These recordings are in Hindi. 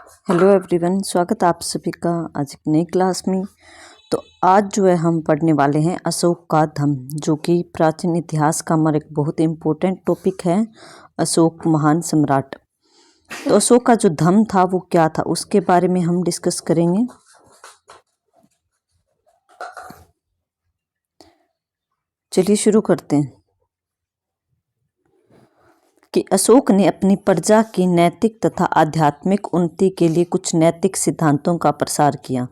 हेलो एवरीवन, स्वागत है आप सभी का आज एक नई क्लास में। तो आज जो है हम पढ़ने वाले हैं अशोक का धम्म, जो कि प्राचीन इतिहास का हमारा एक बहुत इम्पोर्टेंट टॉपिक है। अशोक महान सम्राट। तो अशोक का जो धम्म था वो क्या था, उसके बारे में हम डिस्कस करेंगे। चलिए शुरू करते हैं कि अशोक ने अपनी प्रजा की नैतिक तथा आध्यात्मिक उन्नति के लिए कुछ नैतिक सिद्धांतों का प्रसार किया।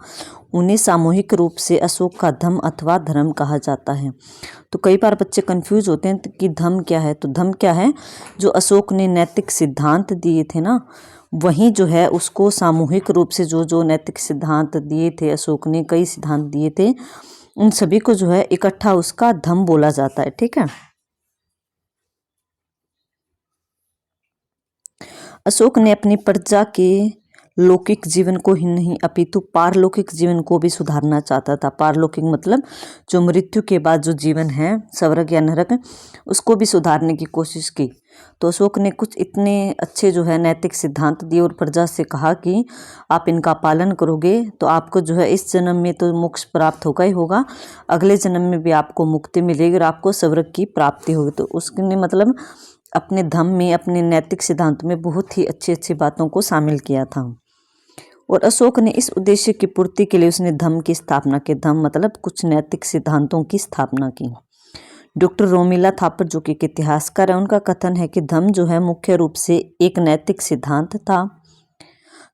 उन्हें सामूहिक रूप से अशोक का धम्म अथवा धर्म कहा जाता है। तो कई बार बच्चे कंफ्यूज होते हैं कि धम्म क्या है। तो धम्म क्या है? जो अशोक ने नैतिक सिद्धांत दिए थे ना, वहीं जो है उसको सामूहिक रूप से जो जो नैतिक सिद्धांत दिए थे, अशोक ने कई सिद्धांत दिए थे, उन सभी को जो है इकट्ठा उसका धम्म बोला जाता है। ठीक है। अशोक ने अपनी प्रजा के लौकिक जीवन को ही नहीं अपितु पारलौकिक जीवन को भी सुधारना चाहता था। पारलौकिक मतलब जो मृत्यु के बाद जो जीवन है, स्वर्ग या नरक, उसको भी सुधारने की कोशिश की। तो अशोक ने कुछ इतने अच्छे जो है नैतिक सिद्धांत दिए और प्रजा से कहा कि आप इनका पालन करोगे तो आपको जो है इस जन्म में तो मोक्ष प्राप्त होगा ही होगा, अगले जन्म में भी आपको मुक्ति मिलेगी और आपको स्वर्ग की प्राप्ति होगी। तो उसने मतलब अपने धम्म में, अपने नैतिक सिद्धांत में बहुत ही अच्छी अच्छी बातों को शामिल किया था। और अशोक ने इस उद्देश्य की पूर्ति के लिए उसने धम्म की स्थापना की। धम्म मतलब कुछ नैतिक सिद्धांतों की स्थापना की। डॉक्टर रोमिला थापर जो कि एक इतिहासकार है, उनका कथन है कि धम्म जो है मुख्य रूप से एक नैतिक सिद्धांत था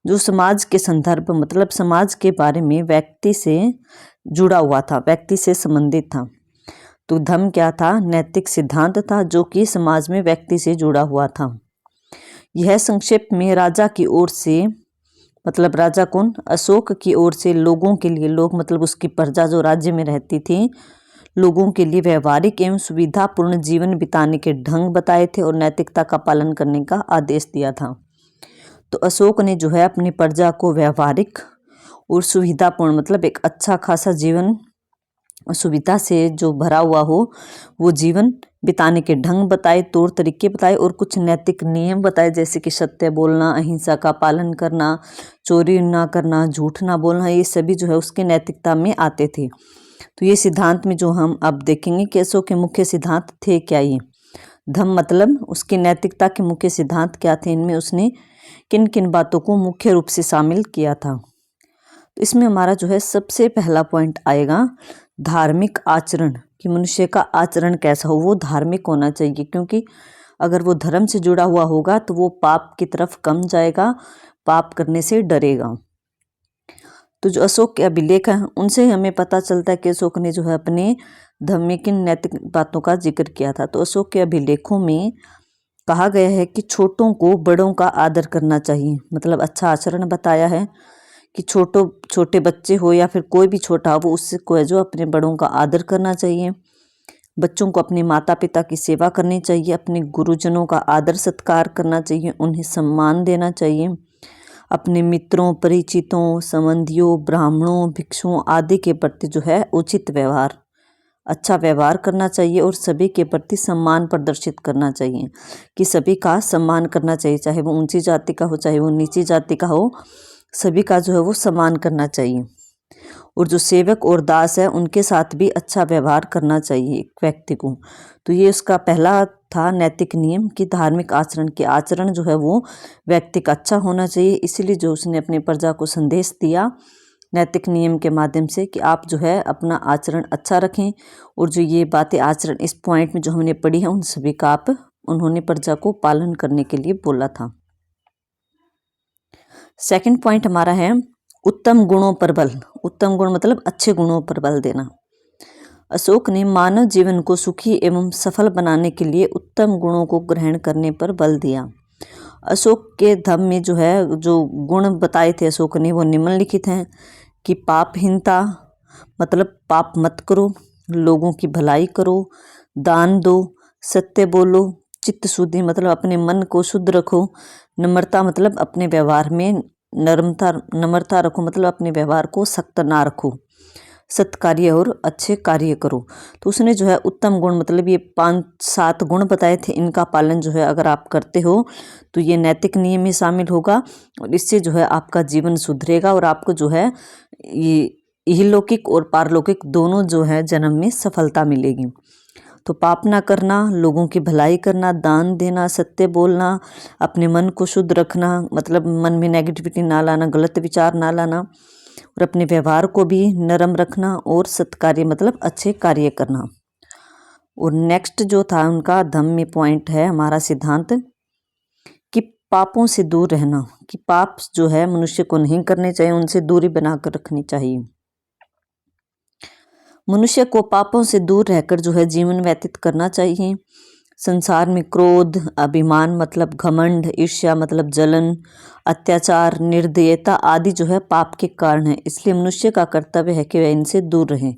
जो समाज के संदर्भ मतलब समाज के बारे में व्यक्ति से जुड़ा हुआ था, व्यक्ति से संबंधित था। तो धम्म क्या था? नैतिक सिद्धांत था जो कि समाज में व्यक्ति से जुड़ा हुआ था। यह संक्षेप में राजा की ओर से, मतलब राजा कौन? अशोक की ओर से लोगों के लिए, लोग मतलब उसकी प्रजा जो राज्य में रहती थी, लोगों के लिए व्यवहारिक एवं सुविधापूर्ण जीवन बिताने के ढंग बताए थे और नैतिकता का पालन करने का आदेश दिया था। तो अशोक ने जो है अपनी प्रजा को व्यवहारिक और सुविधापूर्ण मतलब एक अच्छा खासा जीवन, सुविधा से जो भरा हुआ हो वो जीवन बिताने के ढंग बताए, तौर तरीके बताए और कुछ नैतिक नियम बताए, जैसे कि सत्य बोलना, अहिंसा का पालन करना, चोरी ना करना, झूठ ना बोलना, ये सभी जो है उसके नैतिकता में आते थे। तो ये सिद्धांत में जो हम अब देखेंगे कि अशोक के मुख्य सिद्धांत थे क्या। ये धम्म मतलब उसकी नैतिकता के मुख्य सिद्धांत क्या थे, इनमें उसने किन किन बातों को मुख्य रूप से शामिल किया था। तो इसमें हमारा जो है सबसे पहला पॉइंट आएगा धार्मिक आचरण, कि मनुष्य का आचरण कैसा हो, वो धार्मिक होना चाहिए, क्योंकि अगर वो धर्म से जुड़ा हुआ होगा तो वो पाप की तरफ कम जाएगा, पाप करने से डरेगा। तो जो अशोक के अभिलेख हैं उनसे हमें पता चलता है कि अशोक ने जो है अपने धर्म में किन नैतिक बातों का जिक्र किया था। तो अशोक के अभिलेखों में कहा गया है कि छोटों को बड़ों का आदर करना चाहिए, मतलब अच्छा आचरण बताया है कि छोटे बच्चे हो या फिर कोई भी छोटा हो, वो उसको है जो अपने बड़ों का आदर करना चाहिए। बच्चों को अपने माता पिता की सेवा करनी चाहिए, अपने गुरुजनों का आदर सत्कार करना चाहिए, उन्हें सम्मान देना चाहिए, अपने मित्रों, परिचितों, संबंधियों, ब्राह्मणों, भिक्षुओं आदि के प्रति जो है उचित व्यवहार, अच्छा व्यवहार करना चाहिए और सभी के प्रति सम्मान प्रदर्शित करना चाहिए, कि सभी का सम्मान करना चाहिए, चाहे वो ऊंची जाति का हो चाहे वो नीची जाति का हो, सभी का जो है वो सम्मान करना चाहिए। और जो सेवक और दास है उनके साथ भी अच्छा व्यवहार करना चाहिए एक व्यक्ति को। तो ये उसका पहला था नैतिक नियम कि धार्मिक आचरण के आचरण जो है वो व्यक्ति का अच्छा होना चाहिए। इसीलिए जो उसने अपनी प्रजा को संदेश दिया नैतिक नियम के माध्यम से कि आप जो है अपना आचरण अच्छा रखें। और जो ये बातें आचरण इस पॉइंट में जो हमने पढ़ी है उन सभी का आप उन्होंने प्रजा को पालन करने के लिए बोला था। सेकंड पॉइंट हमारा है उत्तम गुणों पर बल। उत्तम गुण मतलब अच्छे गुणों पर बल देना। अशोक ने मानव जीवन को सुखी एवं सफल बनाने के लिए उत्तम गुणों को ग्रहण करने पर बल दिया। अशोक के धम्म में जो है जो गुण बताए थे अशोक ने वो निम्नलिखित हैं कि पापहीनता मतलब पाप मत करो, लोगों की भलाई करो, दान दो, सत्य बोलो, चित्त शुद्धि मतलब अपने मन को शुद्ध रखो, नम्रता मतलब अपने व्यवहार में नम्रता रखो, मतलब अपने व्यवहार को सख्त ना रखो, सत्कार्य और अच्छे कार्य करो। तो उसने जो है उत्तम गुण मतलब ये 5-7 गुण बताए थे, इनका पालन जो है अगर आप करते हो तो ये नैतिक नियम में शामिल होगा और इससे जो है आपका जीवन सुधरेगा और आपको जो है ये इहलौकिक और पारलौकिक दोनों जो है जन्म में सफलता मिलेगी। तो पाप ना करना, लोगों की भलाई करना, दान देना, सत्य बोलना, अपने मन को शुद्ध रखना मतलब मन में नेगेटिविटी ना लाना, गलत विचार ना लाना और अपने व्यवहार को भी नरम रखना और सत्कार्य मतलब अच्छे कार्य करना। और नेक्स्ट जो था उनका धम्म में पॉइंट है हमारा सिद्धांत कि पापों से दूर रहना, कि पाप जो है मनुष्य को नहीं करने चाहिए, उनसे दूरी बनाकर रखनी चाहिए। मनुष्य को पापों से दूर रहकर जो है जीवन व्यतीत करना चाहिए। संसार में क्रोध, अभिमान मतलब घमंड, ईर्ष्या मतलब जलन, अत्याचार, निर्दयता आदि जो है पाप के कारण है, इसलिए मनुष्य का कर्तव्य है कि वह इनसे दूर रहे।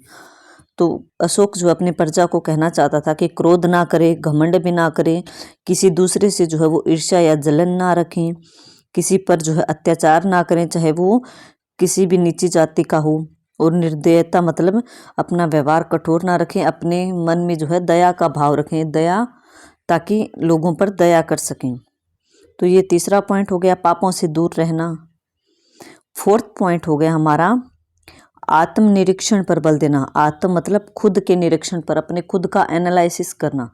तो अशोक जो अपने प्रजा को कहना चाहता था कि क्रोध ना करे, घमंड भी ना करे, किसी दूसरे से जो है वो ईर्ष्या या जलन ना रखें, किसी पर जो है अत्याचार ना करें, चाहे वो किसी भी नीची जाति का हो। और निर्दयता मतलब अपना व्यवहार कठोर ना रखें, अपने मन में जो है दया का भाव रखें, दया ताकि लोगों पर दया कर सकें। तो ये तीसरा पॉइंट हो गया पापों से दूर रहना। फोर्थ पॉइंट हो गया हमारा आत्मनिरीक्षण पर बल देना। आत्म मतलब खुद के निरीक्षण पर, अपने खुद का एनालिसिस करना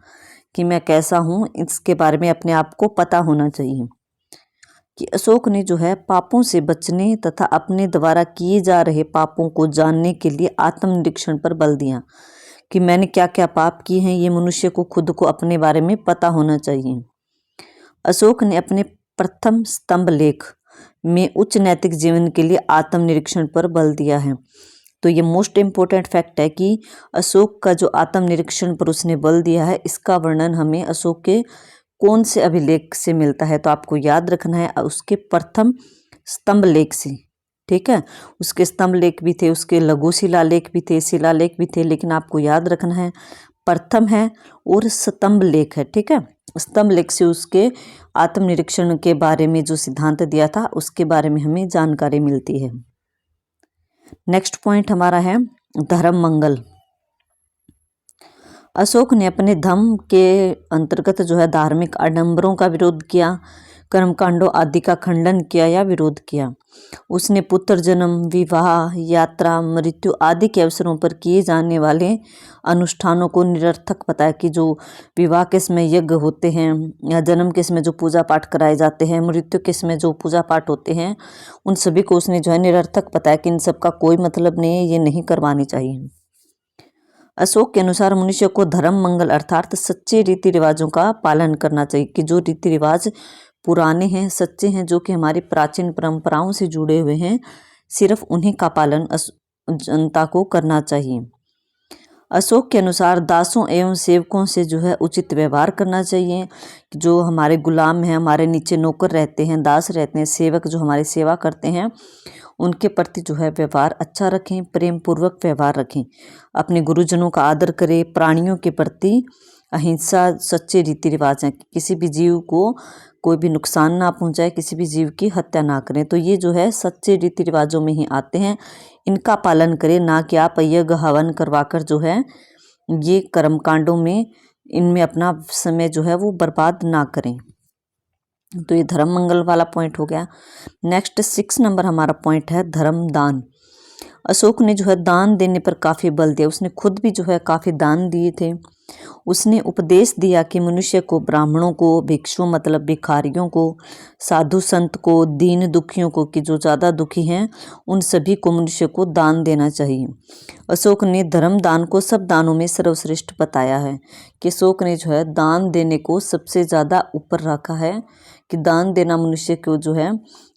कि मैं कैसा हूँ, इसके बारे में अपने आप को पता होना चाहिए। कि अशोक ने जो है पापों से बचने तथा अपने द्वारा किए जा रहे पापों को जानने के लिए आत्मनिरीक्षण पर बल दिया कि मैंने क्या क्या पाप किए हैं, ये मनुष्य को खुद को अपने बारे में पता होना चाहिए। अशोक ने अपने प्रथम स्तंभ लेख में उच्च नैतिक जीवन के लिए आत्मनिरीक्षण पर बल दिया है। तो ये मोस्ट इम्पोर्टेंट फैक्ट है कि अशोक का जो आत्मनिरीक्षण पर उसने बल दिया है, इसका वर्णन हमें अशोक के कौन से अभिलेख से मिलता है, तो आपको याद रखना है उसके प्रथम स्तंभ लेख से। ठीक है, उसके स्तंभ लेख भी थे, उसके लघु शिलालेख भी थे, शिलालेख भी थे, लेकिन आपको याद रखना है प्रथम है और स्तंभ लेख है। ठीक है, स्तंभ लेख से उसके आत्मनिरीक्षण के बारे में जो सिद्धांत दिया था उसके बारे में हमें जानकारी मिलती है। नेक्स्ट पॉइंट हमारा है धर्म मंगल। अशोक ने अपने धम्म के अंतर्गत जो है धार्मिक आडंबरों का विरोध किया, कर्मकांडों आदि का खंडन किया या विरोध किया। उसने पुत्र जन्म, विवाह, यात्रा, मृत्यु आदि के अवसरों पर किए जाने वाले अनुष्ठानों को निरर्थक बताया कि जो विवाह के समय यज्ञ होते हैं या जन्म के समय जो पूजा पाठ कराए जाते हैं, मृत्यु के समय जो पूजा पाठ होते हैं, उन सभी को उसने जो है निरर्थक बताया कि इन सब का कोई मतलब नहीं है, ये नहीं करवानी चाहिए। अशोक के अनुसार मनुष्य को धर्म मंगल अर्थात सच्चे रीति रिवाजों का पालन करना चाहिए कि जो रीति रिवाज पुराने हैं, सच्चे हैं, जो कि हमारी प्राचीन परंपराओं से जुड़े हुए हैं, सिर्फ उन्हीं का पालन जनता को करना चाहिए। अशोक के अनुसार दासों एवं सेवकों से जो है उचित व्यवहार करना चाहिए। जो हमारे गुलाम हैं, हमारे नीचे नौकर रहते हैं, दास रहते हैं, सेवक जो हमारी सेवा करते हैं, उनके प्रति जो है व्यवहार अच्छा रखें, प्रेम पूर्वक व्यवहार रखें, अपने गुरुजनों का आदर करें, प्राणियों के प्रति अहिंसा सच्चे रीति रिवाज हैं, किसी भी जीव को कोई भी नुकसान ना पहुंचाए, किसी भी जीव की हत्या ना करें। तो ये जो है सच्चे रीति रिवाजों में ही आते हैं, इनका पालन करें, ना कि आप यज्ञ हवन करवाकर जो है ये कर्मकांडों में इनमें अपना समय जो है वो बर्बाद ना करें। तो ये धर्म मंगल वाला पॉइंट हो गया। नेक्स्ट 6 नंबर हमारा पॉइंट है धर्म दान। अशोक ने जो है दान देने पर काफ़ी बल दिया, उसने खुद भी जो है काफ़ी दान दिए थे। उसने उपदेश दिया कि मनुष्य को ब्राह्मणों को, भिक्षुओं मतलब भिखारियों को, साधु संत को, दीन दुखियों को, कि जो ज़्यादा दुखी हैं उन सभी को मनुष्य को दान देना चाहिए। अशोक ने धर्म दान को सब दानों में सर्वश्रेष्ठ बताया है कि अशोक ने जो है दान देने को सबसे ज़्यादा ऊपर रखा है कि दान देना मनुष्य को जो है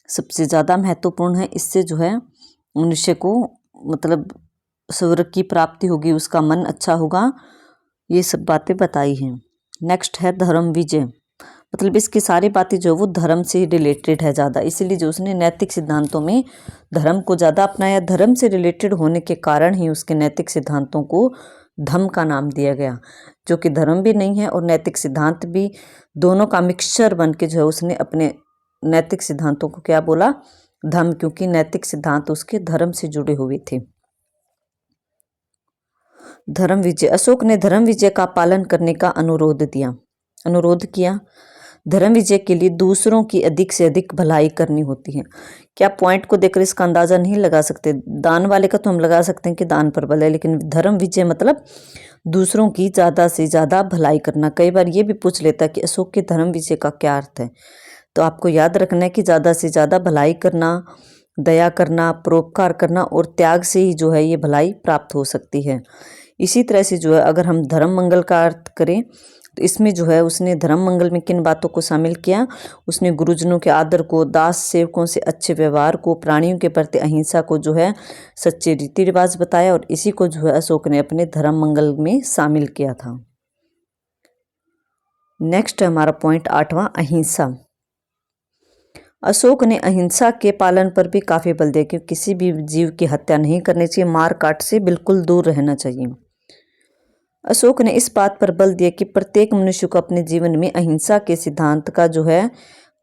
सबसे ज़्यादा महत्वपूर्ण है। इससे जो है मनुष्य को मतलब स्वर्ग की प्राप्ति होगी, उसका मन अच्छा होगा, ये सब बातें बताई हैं। नेक्स्ट है धर्म विजय, मतलब इसकी सारी बातें जो वो धर्म से रिलेटेड है ज़्यादा, इसीलिए जो उसने नैतिक सिद्धांतों में धर्म को ज़्यादा अपनाया। धर्म से रिलेटेड होने के कारण ही उसके नैतिक सिद्धांतों को धम्म का नाम दिया गया, जो कि धर्म भी नहीं है और नैतिक सिद्धांत भी, दोनों का मिक्सचर बन के जो है उसने अपने नैतिक सिद्धांतों को क्या बोला, धम्म, क्योंकि नैतिक सिद्धांत उसके धर्म से जुड़े हुए थे। धर्म विजय। अशोक ने धर्म विजय का पालन करने का अनुरोध किया। धर्म विजय के लिए दूसरों की अधिक से अधिक भलाई करनी होती है। क्या पॉइंट को देखकर इसका अंदाजा नहीं लगा सकते? दान वाले का तो हम लगा सकते हैं कि दान पर बल है, लेकिन धर्म विजय मतलब दूसरों की ज़्यादा से ज़्यादा भलाई करना। कई बार ये भी पूछ लेता है कि अशोक के धर्म विजय का क्या अर्थ है, तो आपको याद रखना है कि ज़्यादा से ज़्यादा भलाई करना, दया करना, परोपकार करना और त्याग से ही जो है ये भलाई प्राप्त हो सकती है। इसी तरह से जो है अगर हम धर्म मंगल का अर्थ करें तो इसमें जो है उसने धर्म मंगल में किन बातों को शामिल किया? उसने गुरुजनों के आदर को, दास सेवकों से अच्छे व्यवहार को, प्राणियों के प्रति अहिंसा को जो है सच्चे रीति रिवाज बताया, और इसी को जो है अशोक ने अपने धर्म मंगल में शामिल किया था। नेक्स्ट है हमारा पॉइंट 8वां, अहिंसा। अशोक ने अहिंसा के पालन पर भी काफी बल दिया कि किसी भी जीव की हत्या नहीं करनी चाहिए, मार काट से बिल्कुल दूर रहना चाहिए। अशोक ने इस बात पर बल दिया कि प्रत्येक मनुष्य को अपने जीवन में अहिंसा के सिद्धांत का जो है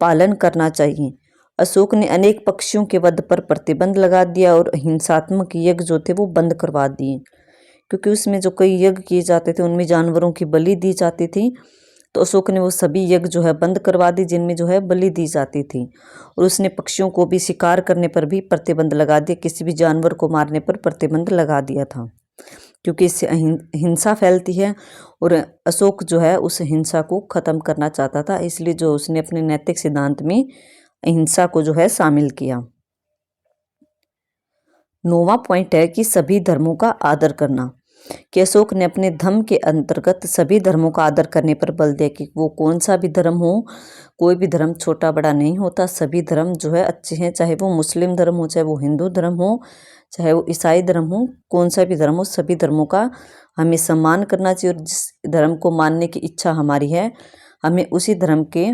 पालन करना चाहिए। अशोक ने अनेक पक्षियों के वध पर प्रतिबंध लगा दिया और हिंसात्मक यज्ञ जो थे वो बंद करवा दिए, क्योंकि उसमें जो कई यज्ञ किए जाते थे उनमें जानवरों की बलि दी जाती थी। तो अशोक ने वो सभी यज्ञ जो है बंद करवा दी जिनमें जो है बलि दी जाती थी, और उसने पक्षियों को भी शिकार करने पर भी प्रतिबंध लगा दिया, किसी भी जानवर को मारने पर प्रतिबंध लगा दिया था, क्योंकि इससे हिंसा फैलती है और अशोक जो है उस हिंसा को खत्म करना चाहता था, इसलिए जो उसने अपने नैतिक सिद्धांत में अहिंसा को जो है शामिल किया। 9वां पॉइंट है कि सभी धर्मों का आदर करना, कि अशोक ने अपने धम्म के अंतर्गत सभी धर्मों का आदर करने पर बल दिया कि वो कौन सा भी धर्म हो, कोई भी धर्म छोटा बड़ा नहीं होता, सभी धर्म जो है अच्छे हैं, चाहे वो मुस्लिम धर्म हो, चाहे वो हिंदू धर्म हो, चाहे वो ईसाई धर्म हो, कौन सा भी धर्म हो, सभी धर्मों का हमें सम्मान करना चाहिए, और जिस धर्म को मानने की इच्छा हमारी है हमें उसी धर्म के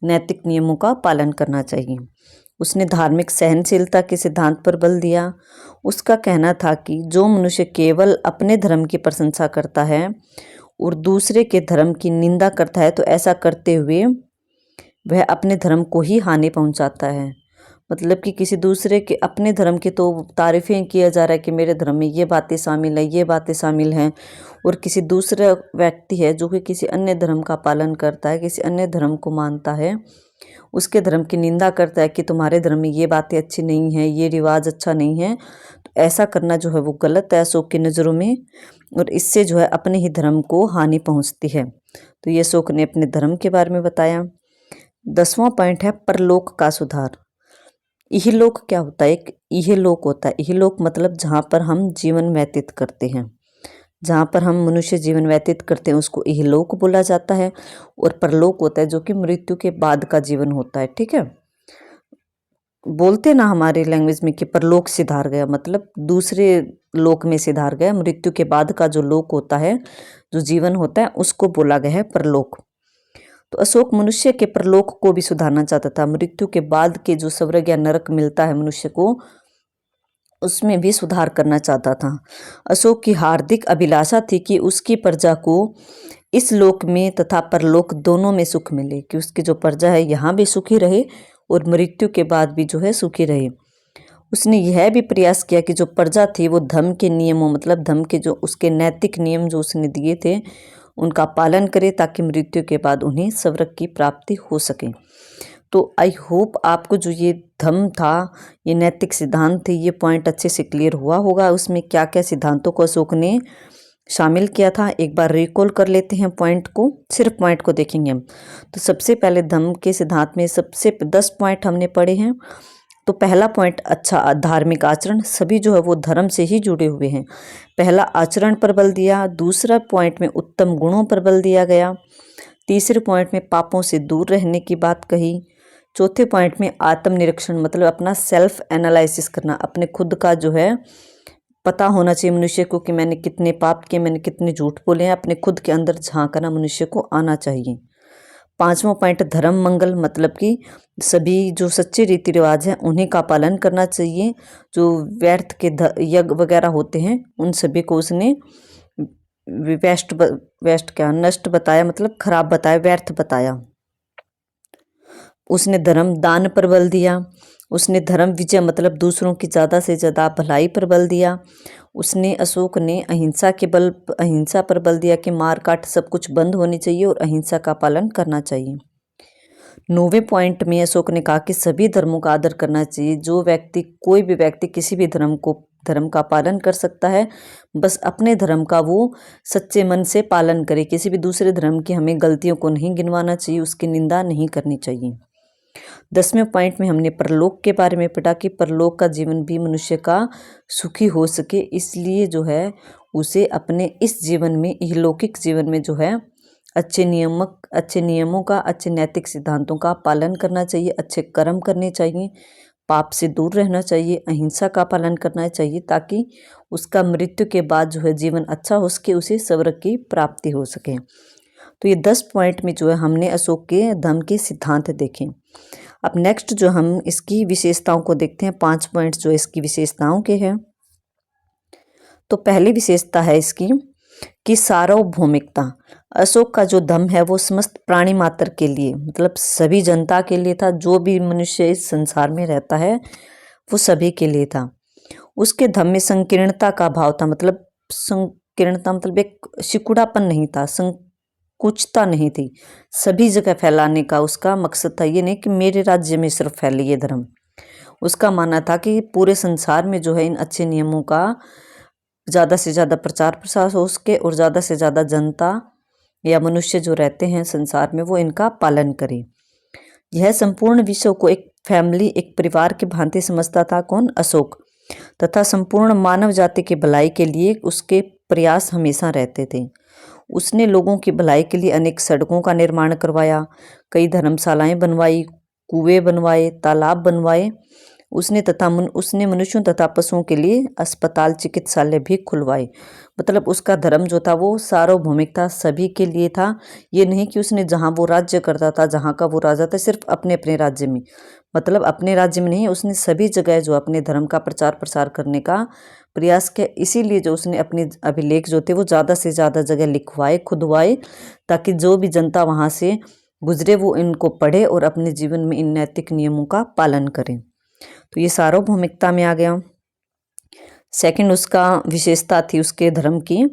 नैतिक नियमों का पालन करना चाहिए। उसने धार्मिक सहनशीलता के सिद्धांत पर बल दिया। उसका कहना था कि जो मनुष्य केवल अपने धर्म की प्रशंसा करता है और दूसरे के धर्म की निंदा करता है तो ऐसा करते हुए वह अपने धर्म को ही हानि पहुंचाता है। मतलब कि किसी दूसरे के अपने धर्म की तो तारीफें किया जा रहा है कि मेरे धर्म में ये बातें शामिल है, ये बातें शामिल हैं, और किसी दूसरा व्यक्ति है जो कि किसी अन्य धर्म का पालन करता है, किसी अन्य धर्म को मानता है, उसके धर्म की निंदा करता है कि तुम्हारे धर्म में ये बातें अच्छी नहीं हैं, ये रिवाज अच्छा नहीं है, तो ऐसा करना जो है वो गलत है अशोक की नज़रों में, और इससे जो है अपने ही धर्म को हानि पहुंचती है। तो ये अशोक ने अपने धर्म के बारे में बताया। 10वां पॉइंट है परलोक का सुधार। इहलोक क्या होता है? एक इहलोक होता है। इहलोक मतलब जहाँ पर हम जीवन व्यतीत करते हैं, जहाँ पर हम मनुष्य जीवन व्यतीत करते हैं उसको इहलोक बोला जाता है, और परलोक होता है जो कि मृत्यु के बाद का जीवन होता है। ठीक है, बोलते ना हमारे लैंग्वेज में कि परलोक सिधार गया, मतलब दूसरे लोक में सिधार गया। मृत्यु के बाद का जो लोक होता है, जो जीवन होता है, उसको बोला गया है परलोक। तो अशोक मनुष्य के परलोक को भी सुधारना चाहता था। मृत्यु के बाद के जो स्वर्ग या नरक मिलता है मनुष्य को, उसमें भी सुधार करना चाहता था। अशोक की हार्दिक अभिलाषा थी कि उसकी प्रजा को इस लोक में तथा परलोक दोनों में सुख मिले, कि उसकी जो प्रजा है यहाँ भी सुखी रहे और मृत्यु के बाद भी जो है सुखी रहे। उसने यह भी प्रयास किया कि जो प्रजा थी वो धर्म के नियमों, मतलब धर्म के जो उसके नैतिक नियम जो उसने दिए थे उनका पालन करे, ताकि मृत्यु के बाद उन्हें स्वर्ग की प्राप्ति हो सके। तो आई होप आपको जो ये धम्म था, ये नैतिक सिद्धांत थे, ये पॉइंट अच्छे से क्लियर हुआ होगा। उसमें क्या क्या सिद्धांतों को अशोक ने शामिल किया था, एक बार रिकॉल कर लेते हैं पॉइंट को, सिर्फ पॉइंट को देखेंगे हम। तो सबसे पहले धम्म के सिद्धांत में सबसे 10 पॉइंट हमने पढ़े हैं। तो पहला पॉइंट, अच्छा धार्मिक आचरण, सभी जो है वो धर्म से ही जुड़े हुए हैं। पहला आचरण पर बल दिया। दूसरा पॉइंट में उत्तम गुणों पर बल दिया गया। तीसरे पॉइंट में पापों से दूर रहने की बात कही। चौथे पॉइंट में आत्मनिरीक्षण, मतलब अपना सेल्फ एनालिसिस करना, अपने खुद का जो है पता होना चाहिए मनुष्य को कि मैंने कितने पाप किए, मैंने कितने झूठ बोले हैं, अपने खुद के अंदर झांकना मनुष्य को आना चाहिए। 5वां पॉइंट धर्म मंगल, मतलब कि सभी जो सच्चे रीति रिवाज हैं उन्हीं का पालन करना चाहिए। जो व्यर्थ के यज्ञ वगैरह होते हैं उन सभी को उसने नष्ट बताया, मतलब खराब बताया, व्यर्थ बताया। उसने धर्म दान पर बल दिया। उसने धर्म विजय मतलब दूसरों की ज़्यादा से ज़्यादा भलाई पर बल दिया। अशोक ने अहिंसा पर बल दिया कि मार काट सब कुछ बंद होनी चाहिए और अहिंसा का पालन करना चाहिए। 9वें पॉइंट में अशोक ने कहा कि सभी धर्मों का आदर करना चाहिए। कोई भी व्यक्ति किसी भी धर्म का पालन कर सकता है, बस अपने धर्म का वो सच्चे मन से पालन करे। किसी भी दूसरे धर्म की हमें गलतियों को नहीं गिनवाना चाहिए, उसकी निंदा नहीं करनी चाहिए। 10वें पॉइंट में हमने परलोक के बारे में पढ़ा कि परलोक का जीवन भी मनुष्य का सुखी हो सके, इसलिए जो है उसे अपने इस जीवन में, इहलौकिक जीवन में जो है अच्छे नियमों का, अच्छे नैतिक सिद्धांतों का पालन करना चाहिए, अच्छे कर्म करने चाहिए, पाप से दूर रहना चाहिए, अहिंसा का पालन करना चाहिए, ताकि उसका मृत्यु के बाद जो है जीवन अच्छा हो सके, उसे स्वर्ग की प्राप्ति हो सके। तो ये 10 पॉइंट में जो है हमने अशोक के धम्म के सिद्धांत देखे। अब नेक्स्ट जो हम इसकी विशेषताओं को देखते हैं, 5 पॉइंट जो इसकी विशेषताओं के हैं। तो पहली विशेषता है इसकी कि सार्वभौमिकता। अशोक का जो धम्म है वो समस्त प्राणी मात्र के लिए, मतलब सभी जनता के लिए था। जो भी मनुष्य इस संसार में रहता है वो सभी के लिए था। उसके धम्म में संकीर्णता का भाव था, मतलब संकीर्णता मतलब एक सिकुड़ापन नहीं था, संकुचता नहीं थी, सभी जगह फैलाने का उसका मकसद था। ये नहीं कि मेरे राज्य में सिर्फ फैले ये धर्म। उसका मानना था कि पूरे संसार में जो है इन अच्छे नियमों का ज़्यादा से ज़्यादा प्रचार प्रसार हो सके और ज़्यादा से ज़्यादा जनता या मनुष्य जो रहते हैं संसार में वो इनका पालन करें। यह संपूर्ण विश्व को एक फैमिली, एक परिवार की भांति समझता था। कौन? अशोक। तथा संपूर्ण मानव जाति की भलाई के लिए उसके प्रयास हमेशा रहते थे। उसने लोगों की भलाई के लिए अनेक सड़कों का निर्माण करवाया, कई धर्मशालाएं बनवाई, कुएं बनवाए, तालाब बनवाए। उसने मनुष्यों तथा पशुओं के लिए अस्पताल, चिकित्सालय भी खुलवाए। मतलब उसका धर्म जो था वो सार्वभौमिक था, सभी के लिए था। ये नहीं कि उसने जहाँ वो राज्य करता था, जहाँ का वो राजा था, सिर्फ अपने अपने राज्य में, मतलब अपने राज्य में नहीं, उसने सभी जगह जो अपने धर्म का प्रचार प्रसार करने का प्रयास किया। इसीलिए जो उसने अपने अभिलेख जो थे वो ज़्यादा से ज़्यादा जगह लिखवाए, खुदवाए, ताकि जो भी जनता वहाँ से गुजरे वो इनको पढ़े और अपने जीवन में इन नैतिक नियमों का पालन करें। तो ये सार्वभौमिकता में आ गया। सेकंड उसका विशेषता थी उसके धर्म की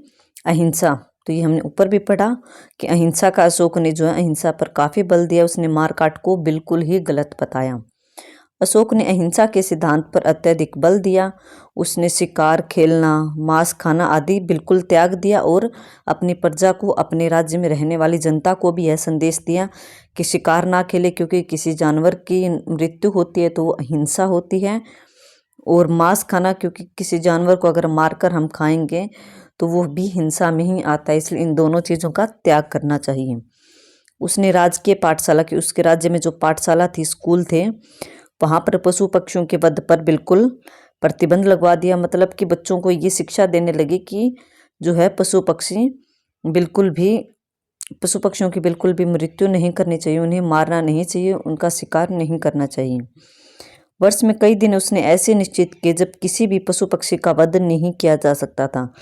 अहिंसा। तो ये हमने ऊपर भी पढ़ा कि अहिंसा का अशोक ने जो है अहिंसा पर काफ़ी बल दिया। उसने मारकाट को बिल्कुल ही गलत बताया। अशोक ने अहिंसा के सिद्धांत पर अत्यधिक बल दिया। उसने शिकार खेलना, मांस खाना आदि बिल्कुल त्याग दिया और अपनी प्रजा को, अपने राज्य में रहने वाली जनता को भी यह संदेश दिया कि शिकार ना खेले, क्योंकि किसी जानवर की मृत्यु होती है तो वो अहिंसा होती है, और मांस खाना क्योंकि किसी जानवर को अगर मारकर हम खाएंगे तो वो भी हिंसा में ही आता है, इसलिए इन दोनों चीज़ों का त्याग करना चाहिए। उसने राजकीय पाठशाला की, उसके राज्य में जो पाठशाला थी, स्कूल थे, वहाँ पर पशु पक्षियों के वध पर बिल्कुल प्रतिबंध लगवा दिया। मतलब कि बच्चों को ये शिक्षा देने लगी कि जो है पशु पक्षियों की बिल्कुल भी मृत्यु नहीं करनी चाहिए, उन्हें मारना नहीं चाहिए, उनका शिकार नहीं करना चाहिए। वर्ष में कई दिन उसने ऐसे निश्चित किए जब किसी भी पशु पक्षी का वध नहीं किया जा सकता था।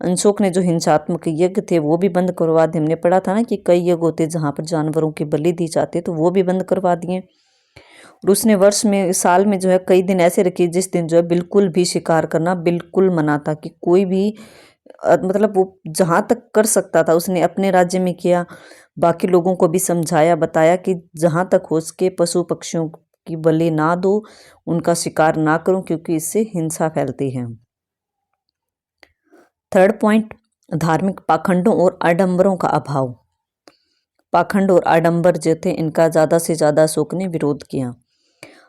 अशोक ने जो हिंसात्मक यज्ञ थे वो भी बंद करवा दिए। हमने पढ़ा था ना कि कई यज्ञ होते जहाँ पर जानवरों की बलि दी जाती है, तो वो भी बंद करवा दिए। और उसने साल में जो है कई दिन ऐसे रखे जिस दिन जो है बिल्कुल भी शिकार करना बिल्कुल मना था, कि कोई भी मतलब वो जहाँ तक कर सकता था उसने अपने राज्य में किया। बाकी लोगों को भी समझाया, बताया कि जहाँ तक हो सके पशु पक्षियों की बलि ना दो, उनका शिकार ना करो, क्योंकि इससे हिंसा फैलती है। थर्ड पॉइंट, धार्मिक पाखंडों और आडंबरों का अभाव। पाखंड और आडंबर जो थे इनका ज़्यादा से ज़्यादा अशोक ने विरोध किया।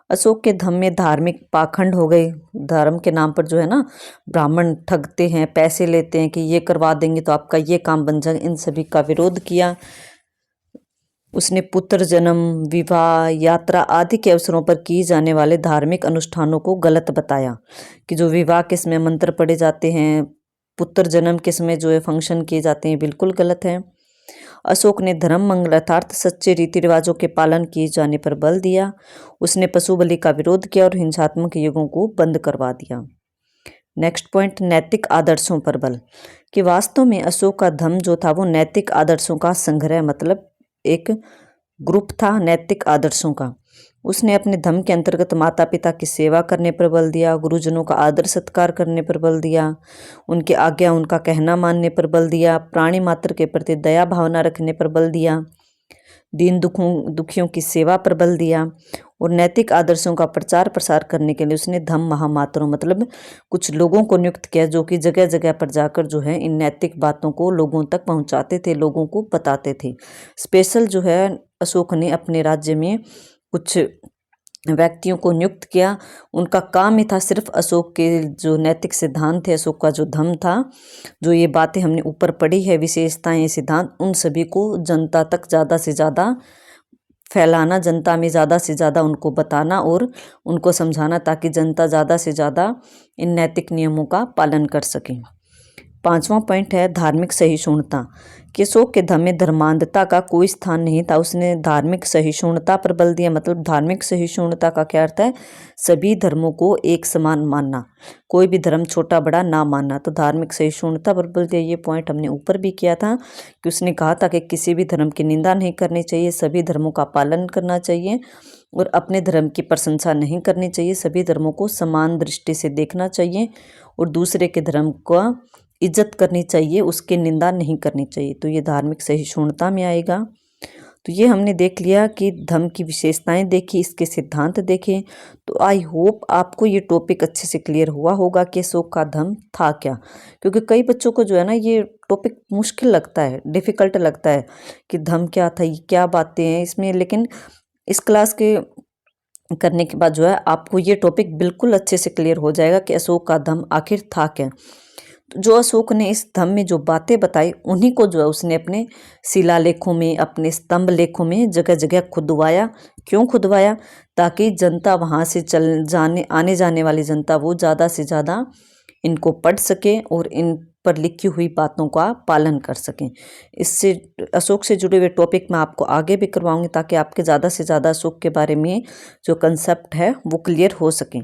अशोक के धम्म में धार्मिक पाखंड हो गए। धर्म के नाम पर जो है ना ब्राह्मण ठगते हैं, पैसे लेते हैं कि ये करवा देंगे तो आपका ये काम बन जाएगा, इन सभी का विरोध किया। उसने पुत्र जन्म, विवाह, यात्रा आदि के अवसरों पर किए जाने वाले धार्मिक अनुष्ठानों को गलत बताया, कि जो विवाह के समय मंत्र पढ़े जाते हैं, पुत्र जन्म के समय जो है फंक्शन किए जाते हैं, बिल्कुल गलत है। अशोक ने धर्म, मंगल अर्थात सच्चे रीति रिवाजों के पालन किए जाने पर बल दिया। उसने पशु बलि का विरोध किया और हिंसात्मक यज्ञों को बंद करवा दिया। नेक्स्ट पॉइंट, नैतिक आदर्शों पर बल। कि वास्तव में अशोक का धर्म जो था वो नैतिक आदर्शों का संग्रह, मतलब एक ग्रुप था नैतिक आदर्शों का। उसने अपने धम्म के अंतर्गत माता पिता की सेवा करने पर बल दिया, गुरुजनों का आदर सत्कार करने पर बल दिया, उनकी आज्ञा उनका कहना मानने पर बल दिया, प्राणी मात्र के प्रति दया भावना रखने पर बल दिया, दीन दुखियों की सेवा पर बल दिया और नैतिक आदर्शों का प्रचार प्रसार करने के लिए उसने धम्म महामात्रों मतलब कुछ लोगों को नियुक्त किया जो कि जगह जगह पर जाकर जो है इन नैतिक बातों को लोगों तक पहुंचाते थे, लोगों को बताते थे। स्पेशल जो है अशोक ने अपने राज्य में कुछ व्यक्तियों को नियुक्त किया। उनका काम ही था सिर्फ अशोक के जो नैतिक सिद्धांत थे, अशोक का जो धम्म था, जो ये बातें हमने ऊपर पढ़ी है, विशेषताएं, सिद्धांत, उन सभी को जनता तक ज़्यादा से ज़्यादा फैलाना, जनता में ज़्यादा से ज़्यादा उनको बताना और उनको समझाना ताकि जनता ज़्यादा से ज़्यादा इन नैतिक नियमों का पालन कर सके। 5वां पॉइंट है धार्मिक सहिष्णुता। कि अशोक के धम्म में धर्मांधता का कोई स्थान नहीं था। उसने धार्मिक सहिष्णुता पर बल दिया। मतलब धार्मिक सहिष्णुता का क्या अर्थ है? सभी धर्मों को एक समान मानना, कोई भी धर्म छोटा बड़ा ना मानना। तो धार्मिक सहिष्णुता पर बल दिया। ये पॉइंट हमने ऊपर भी किया था कि उसने कहा था कि किसी भी धर्म की निंदा नहीं करनी चाहिए, सभी धर्मों का पालन करना चाहिए और अपने धर्म की प्रशंसा नहीं करनी चाहिए। सभी धर्मों को समान दृष्टि से देखना चाहिए और दूसरे के धर्म का इज्जत करनी चाहिए, उसकी निंदा नहीं करनी चाहिए। तो ये धार्मिक सहिष्णुता में आएगा। तो ये हमने देख लिया कि धम्म की विशेषताएं देखी, इसके सिद्धांत देखे। तो आई होप आपको ये टॉपिक अच्छे से क्लियर हुआ होगा कि अशोक का धम्म था क्या। क्योंकि कई बच्चों को जो है ना ये टॉपिक मुश्किल लगता है, डिफ़िकल्ट लगता है कि धम्म क्या था, ये क्या बातें हैं इसमें। लेकिन इस क्लास के करने के बाद जो है आपको ये टॉपिक बिल्कुल अच्छे से क्लियर हो जाएगा कि अशोक का धम्म आखिर था क्या। जो अशोक ने इस धम्म में जो बातें बताई उन्हीं को जो है उसने अपने शिलालेखों में, अपने स्तंभ लेखों में जगह जगह खुदवाया। क्यों खुदवाया? ताकि जनता वहाँ से आने जाने वाली जनता वो ज़्यादा से ज़्यादा इनको पढ़ सके और इन पर लिखी हुई बातों का पालन कर सकें। इससे अशोक से जुड़े हुए टॉपिक मैं आपको आगे भी करवाऊंगी ताकि आपके ज़्यादा से ज़्यादा अशोक के बारे में जो कंसेप्ट है वो क्लियर हो सकें।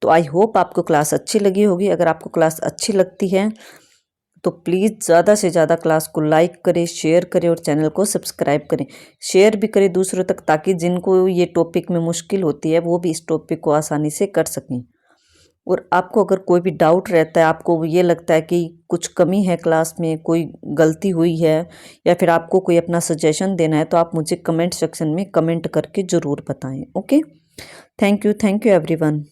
तो आई होप आपको क्लास अच्छी लगी होगी। अगर आपको क्लास अच्छी लगती है तो प्लीज़ ज़्यादा से ज़्यादा क्लास को लाइक करें, शेयर करें और चैनल को सब्सक्राइब करें। शेयर भी करें दूसरों तक ताकि जिनको ये टॉपिक में मुश्किल होती है वो भी इस टॉपिक को आसानी से कर सकें। और आपको अगर कोई भी डाउट रहता है, आपको ये लगता है कि कुछ कमी है क्लास में, कोई गलती हुई है या फिर आपको कोई अपना सजेशन देना है तो आप मुझे कमेंट सेक्शन में कमेंट करके ज़रूर बताएं। Okay, thank you everyone.